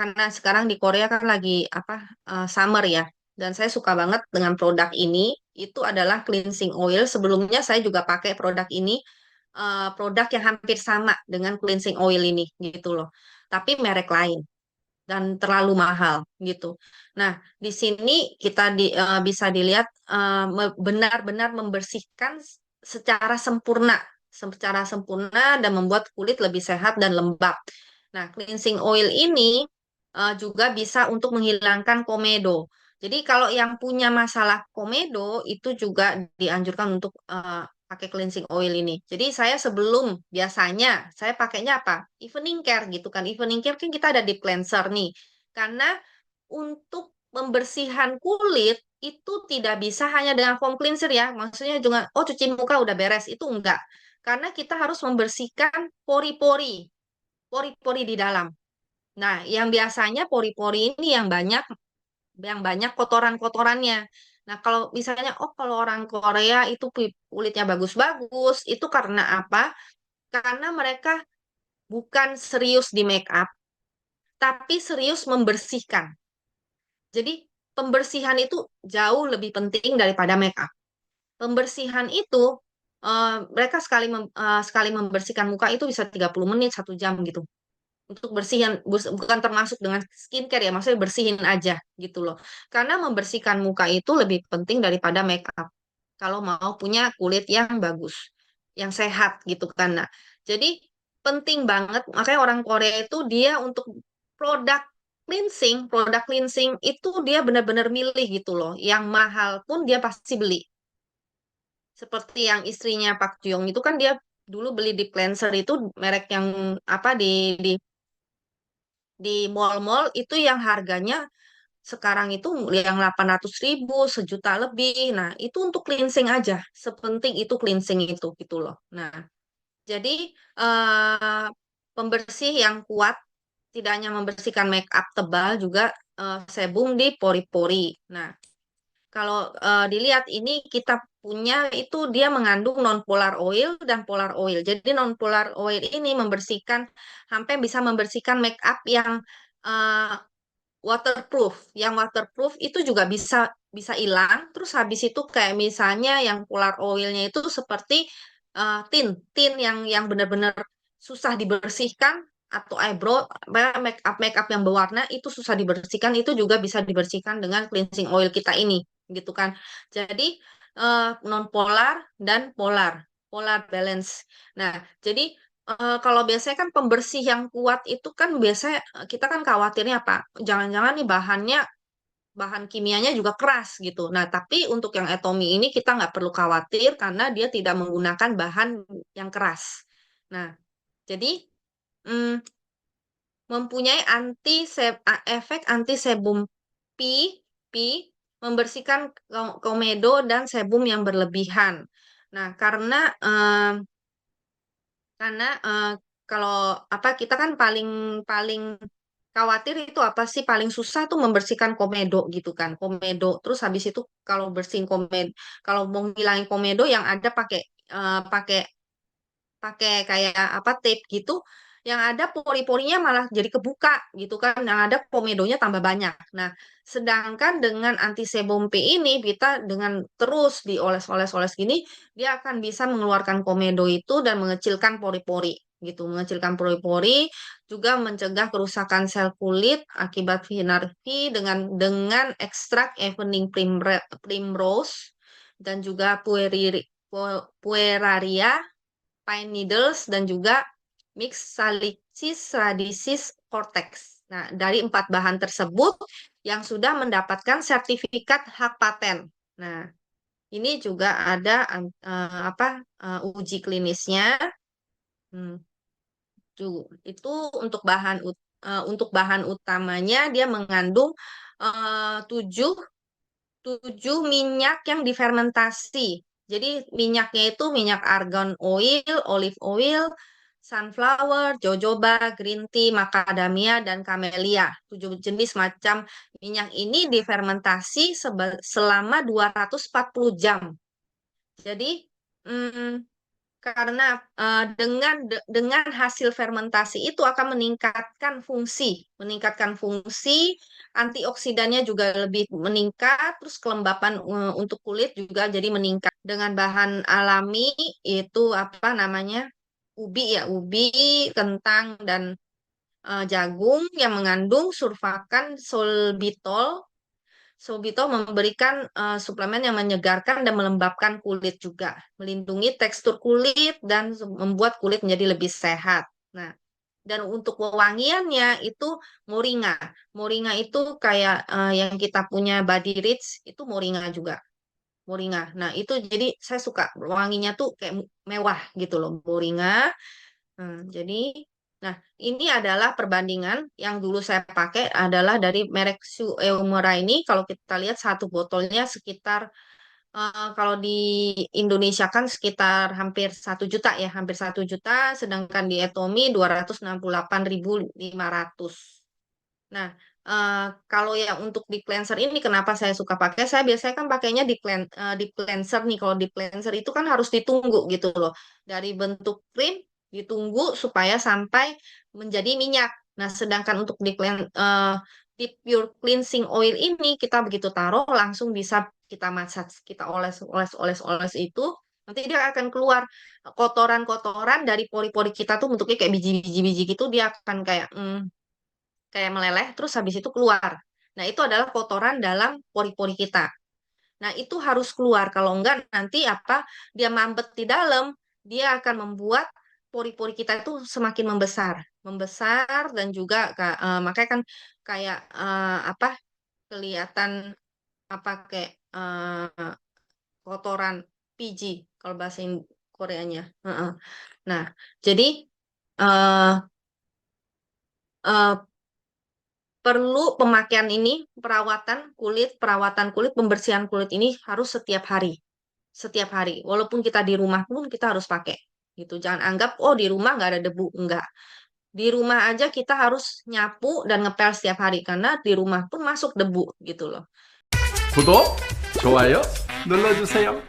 karena sekarang di Korea kan lagi apa summer ya. Dan saya suka banget dengan produk ini. Itu adalah cleansing oil. Sebelumnya saya juga pakai produk ini, produk yang hampir sama dengan cleansing oil ini gitu loh. Tapi merek lain dan terlalu mahal gitu. Nah, di sini kita bisa dilihat benar-benar membersihkan secara sempurna dan membuat kulit lebih sehat dan lembab. Nah, cleansing oil ini juga bisa untuk menghilangkan komedo. Jadi kalau yang punya masalah komedo itu juga dianjurkan untuk pakai cleansing oil ini. Jadi saya sebelum biasanya saya pakainya apa? Evening care gitu kan. Evening care kan kita ada deep cleanser nih. Karena untuk pembersihan kulit itu tidak bisa hanya dengan foam cleanser ya. Maksudnya juga oh cuci muka udah beres itu enggak. Karena kita harus membersihkan pori-pori, pori-pori di dalam. Nah, yang biasanya pori-pori ini yang banyak kotoran-kotorannya. Nah, kalau misalnya, oh kalau orang Korea itu kulitnya bagus-bagus, itu karena apa? Karena mereka bukan serius di make up, tapi serius membersihkan. Jadi, pembersihan itu jauh lebih penting daripada make up. Pembersihan itu, mereka sekali membersihkan muka itu bisa 30 menit, 1 jam gitu. Untuk bersihin bukan termasuk dengan skincare ya, maksudnya bersihin aja gitu loh. Karena membersihkan muka itu lebih penting daripada make up. Kalau mau punya kulit yang bagus, yang sehat gitu kan. Nah, jadi penting banget makanya orang Korea itu dia untuk produk produk cleansing itu dia benar-benar milih gitu loh. Yang mahal pun dia pasti beli. Seperti yang istrinya Pak Jong itu kan dia dulu beli di cleanser itu merek yang apa di mall-mall itu yang harganya sekarang itu yang 800.000, 1 juta lebih. Nah, itu untuk cleansing aja. Sepenting itu cleansing itu gitu loh. Nah, jadi eh, pembersih yang kuat tidak hanya membersihkan make up tebal juga sebum di pori-pori. Nah, kalau dilihat ini kita punya itu dia mengandung non-polar oil dan polar oil. Jadi non-polar oil ini membersihkan hampir bisa membersihkan make up yang eh, waterproof. Yang waterproof itu juga bisa bisa hilang. Terus habis itu kayak misalnya yang polar oilnya itu seperti tin, tin yang benar-benar susah dibersihkan atau eyebrow make up yang berwarna itu susah dibersihkan itu juga bisa dibersihkan dengan cleansing oil kita ini gitu kan. Jadi non polar dan polar, polar balance. Nah, jadi kalau biasanya kan pembersih yang kuat itu kan biasanya kita kan khawatirnya apa? Jangan-jangan nih bahan kimianya juga keras gitu. Nah, tapi untuk yang Atomy ini kita nggak perlu khawatir karena dia tidak menggunakan bahan yang keras. Nah, jadi mm, mempunyai efek anti sebum P, P membersihkan komedo dan sebum yang berlebihan. Nah, karena kalau apa kita kan paling paling khawatir itu apa sih paling susah tuh membersihkan komedo gitu kan komedo terus habis itu kalau bersihin komedo kalau mau ngilangin komedo yang ada pakai pakai pakai kayak apa tape gitu yang ada pori-porinya malah jadi kebuka gitu kan yang ada komedonya tambah banyak. Nah, sedangkan dengan anti sebum P ini kita dengan terus dioles-oles-oles gini dia akan bisa mengeluarkan komedo itu dan mengecilkan pori-pori gitu, mengecilkan pori-pori juga mencegah kerusakan sel kulit akibat sinar V dengan ekstrak evening primrose dan juga pueraria pine needles, dan juga mix salicis radicis cortex. Nah, dari 4 bahan tersebut yang sudah mendapatkan sertifikat hak paten. Nah, ini juga ada uji klinisnya. Hmm, itu untuk bahan utamanya dia mengandung 7 minyak yang difermentasi. Jadi minyaknya itu minyak argan oil, olive oil, sunflower, jojoba, green tea, macadamia, dan camellia. 7 jenis macam minyak ini difermentasi selama 240 jam. Jadi mm, Karena dengan hasil fermentasi itu akan meningkatkan fungsi, antioksidannya juga lebih meningkat, terus kelembapan untuk kulit juga jadi meningkat. Dengan bahan alami itu apa namanya? Ubi ya, ubi, kentang dan jagung yang mengandung surfakan solbitol. Sorbitol memberikan suplemen yang menyegarkan dan melembabkan kulit juga, melindungi tekstur kulit dan membuat kulit menjadi lebih sehat. Nah, dan untuk wewangiannya itu moringa. Moringa itu kayak yang kita punya body rich itu moringa juga. Moringa. Nah, itu jadi saya suka wanginya tuh kayak mewah gitu loh, moringa. Jadi, nah ini adalah perbandingan yang dulu saya pakai adalah dari merek Su Eumora ini. Kalau kita lihat satu botolnya sekitar kalau di Indonesia kan sekitar hampir 1 juta ya, hampir 1 juta. Sedangkan di Etomi 268.500. Nah, kalau yang untuk di cleanser ini kenapa saya suka pakai? Saya biasanya kan pakainya di cleanser nih. Kalau di cleanser itu kan harus ditunggu gitu loh. Dari bentuk krim ditunggu supaya sampai menjadi minyak. Nah, sedangkan untuk di pure cleansing oil ini kita begitu taruh langsung bisa kita massage, kita oles itu nanti dia akan keluar kotoran-kotoran dari pori-pori kita tuh bentuknya kayak biji-biji gitu dia akan kayak meleleh, terus habis itu keluar. Nah, itu adalah kotoran dalam pori-pori kita. Nah, itu harus keluar. Kalau enggak, nanti apa? Dia mambet di dalam, dia akan membuat pori-pori kita itu semakin membesar. Membesar dan juga, makanya kan kayak, apa, kelihatan, apa, kayak kotoran PG, kalau bahasa Koreanya. Heeh. Nah, jadi, eh, eh, perlu pemakaian ini, perawatan kulit, pembersihan kulit ini harus setiap hari. Setiap hari. Walaupun kita di rumah pun kita harus pakai. Gitu. Jangan anggap, oh di rumah nggak ada debu. Enggak. Di rumah aja kita harus nyapu dan ngepel setiap hari. Karena di rumah pun masuk debu gitu loh. 구독, 좋아요 눌러주세요.